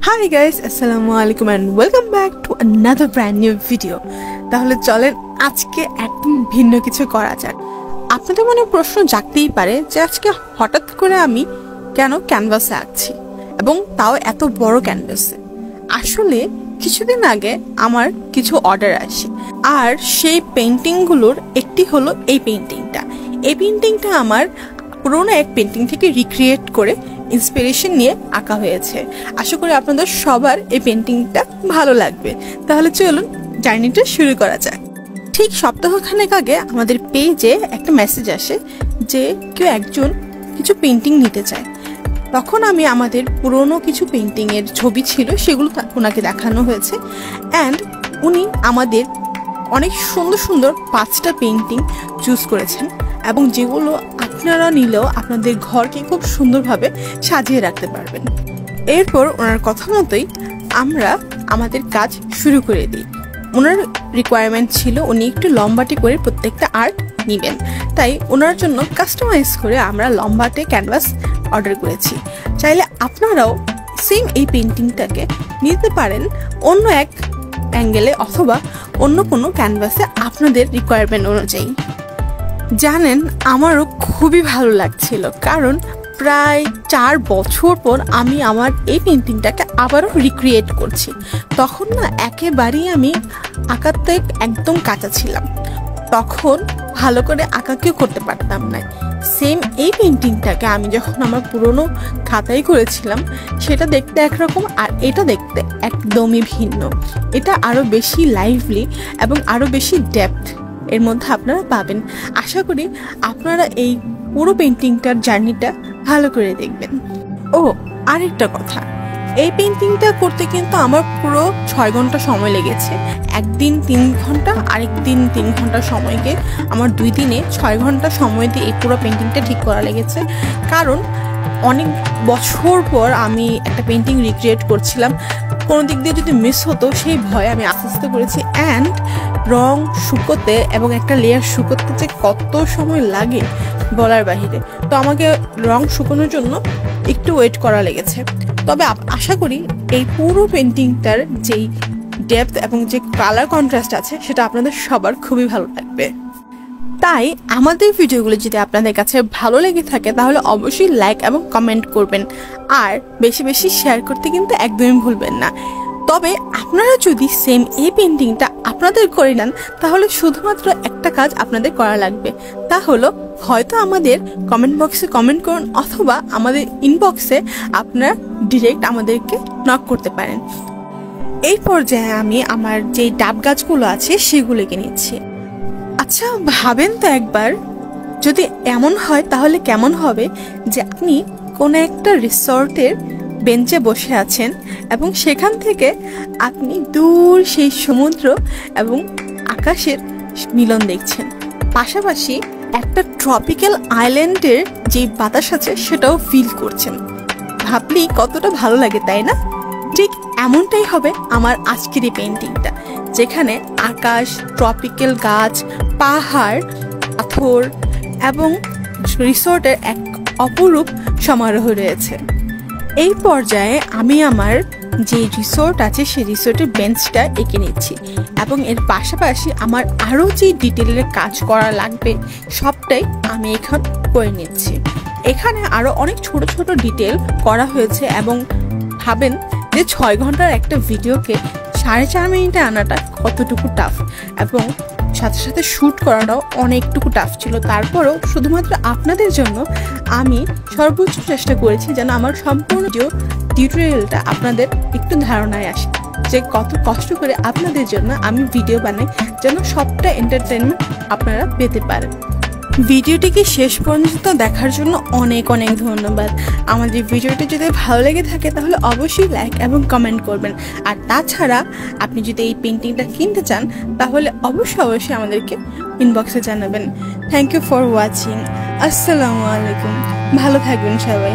Hi guys, Assalamualaikum and welcome back to another brand new video. তাহলে চলেন আজকে একদম ভিন্ন কিছু করা যাক। আপনাদের মনে প্রশ্ন জাগতেই পারে যে আজকে হঠাৎ করে আমি কেন ক্যানভাসে আঁকছি এবং তাও এত বড় ক্যানভাসে। আসলে কিছুদিন আগে আমার কিছু অর্ডার আসে আর সেই পেইন্টিংগুলোর একটি হলো এই পেইন্টিংটা। এই পেইন্টিংটা আমার পুরোনো এক পেইন্টিং থেকে রিক্রিয়েট করে ইন্সপিরেশন নিয়ে আঁকা হয়েছে। আশা করি আপনাদের সবার এই পেইন্টিংটা ভালো লাগবে। তাহলে চলুন জার্নিটা শুরু করা যাক। ঠিক সপ্তাহখানেক আগে আমাদের পেজে একটা মেসেজ আসে যে কেউ একজন কিছু পেইন্টিং নিতে চায়। তখন আমি আমাদের পুরনো কিছু পেইন্টিংয়ের ছবি ছিল সেগুলো ওনাকে দেখানো হয়েছে অ্যান্ড উনি আমাদের অনেক সুন্দর সুন্দর 5টা পেইন্টিং চুজ করেছেন এবং যেগুলো আপনারা নিলেও আপনাদের ঘরকে খুব সুন্দরভাবে সাজিয়ে রাখতে পারবেন। এরপর ওনার কথা মতোই আমরা আমাদের কাজ শুরু করে দিই। ওনার রিকোয়ারমেন্ট ছিল উনি একটু লম্বাটে করে প্রত্যেকটা আর্ট নেবেন, তাই ওনার জন্য কাস্টমাইজ করে আমরা লম্বাটে ক্যানভাস অর্ডার করেছি। চাইলে আপনারাও সেম এই পেইন্টিংটাকে নিতে পারেন অন্য এক অ্যাঙ্গেলে অথবা অন্য কোনো ক্যানভাসে আপনাদের রিকোয়ারমেন্ট অনুযায়ী। জানেন আমারও খুবই ভালো লাগছিল, কারণ প্রায় 4 বছর পর আমি আমার এই পেইন্টিংটাকে আবারও রিক্রিয়েট করছি। তখন না একেবারেই আমি আঁকাতে একদম কাঁচা ছিলাম, তখন ভালো করে আঁকাকেও করতে পারতাম না। সেম এই পেইন্টিংটাকে আমি যখন আমার পুরনো খাতায় করেছিলাম সেটা দেখতে একরকম আর এটা দেখতে একদমই ভিন্ন। এটা আরও বেশি লাইভলি এবং আরও বেশি ডেপথ এর মধ্যে আপনারা পাবেন। আশা করি আপনারা এই পুরো পেইন্টিংটার জার্নিটা ভালো করে দেখবেন। ও আরেকটা কথা, এই পেইন্টিংটা করতে কিন্তু আমার পুরো 6 ঘন্টা সময় লেগেছে। একদিন 3 ঘন্টা আরেকদিন 3 ঘন্টা সময়কে আমার 2 দিনে 6 ঘন্টা সময় দিয়ে এই পুরো পেইন্টিংটা ঠিক করা লেগেছে। কারণ অনেক বছর পর আমি একটা পেইন্টিং রিক্রিয়েট করছিলাম, কোনো দিক দিয়ে যদি মিস হতো সেই ভয়ে আমি আস্তে আস্তে করেছি। অ্যান্ড রং শুকোতে এবং একটা লেয়ার শুকোতে যে কত সময় লাগে বলার বাহিরে, তো আমাকে রং শুকোনোর জন্য একটু ওয়েট করা লেগেছে। তবে আশা করি এই পুরো পেইন্টিংটার যেই ডেপথ এবং যে কালার কন্ট্রাস্ট আছে সেটা আপনাদের সবার খুবই ভালো লাগবে। তাই আমাদের ভিডিওগুলো যদি আপনাদের কাছে ভালো লেগে থাকে তাহলে অবশ্যই লাইক এবং কমেন্ট করবেন আর বেশি বেশি শেয়ার করতে কিন্তু একদমই ভুলবেন না। তবে আপনারা যদি সেম এই পেইন্টিংটা আপনাদের করে নেন তাহলে শুধুমাত্র একটা কাজ আপনাদের করা লাগবে, তা হলো হয়তো আমাদের কমেন্ট বক্সে কমেন্ট করুন অথবা আমাদের ইনবক্সে আপনারা ডিরেক্ট আমাদেরকে নক করতে পারেন। এই পর্যায়ে আমি আমার যে ডাব গাছগুলো আছে সেগুলোকে নিচ্ছি। আচ্ছা ভাবেন তো একবার, যদি এমন হয় তাহলে কেমন হবে যে আপনি কোনো একটা রিসর্টের বেঞ্চে বসে আছেন এবং সেখান থেকে আপনি দূর সেই সমুদ্র এবং আকাশের মিলন দেখছেন, পাশাপাশি একটা ট্রপিক্যাল আইল্যান্ডের যে বাতাস আছে সেটাও ফিল করছেন। ভাবলেই কতটা ভালো লাগে, তাই না? ঠিক এমনটাই হবে আমার আজকের এই পেইন্টিংটা, যেখানে আকাশ, ট্রপিক্যাল গাছ, পাহাড়, পাথর এবং রিসোর্টের এক অপরূপ সমারোহ রয়েছে। এই পর্যায়ে আমি আমার যে রিসোর্ট আছে সেই রিসোর্টের বেঞ্চটা এঁকে নিচ্ছি এবং এর পাশাপাশি আমার আরও যে ডিটেলের কাজ করা লাগবে সবটাই আমি এখন করে নিচ্ছি। এখানে আরও অনেক ছোট ছোট ডিটেল করা হয়েছে এবং ভাবেন যে 6 ঘন্টার একটা ভিডিওকে 4.5 মিনিটে আনাটা কতটুকু টাফ এবং সাথে সাথে শ্যুট করাটাও অনেকটুকু টাফ ছিল। তারপরেও শুধুমাত্র আপনাদের জন্য আমি সর্বোচ্চ চেষ্টা করেছি যেন আমার সম্পূর্ণ টিউটোরিয়ালটা আপনাদের একটু ধারণায় আসে যে কত কষ্ট করে আপনাদের জন্য আমি ভিডিও বানাই, যেন সবটা এন্টারটেনমেন্ট আপনারা পেতে পারেন। ভিডিওটিকে শেষ পর্যন্ত দেখার জন্য অনেক অনেক ধন্যবাদ। আমাদের ভিডিওটি যদি ভালো লেগে থাকে তাহলে অবশ্যই লাইক এবং কমেন্ট করবেন। আর তাছাড়া আপনি যদি এই পেইন্টিংটা কিনতে চান তাহলে অবশ্যই আমাদেরকে ইনবক্সে জানাবেন। Thank you for watching. আসসালামু আলাইকুম। ভালো থাকবেন সবাই।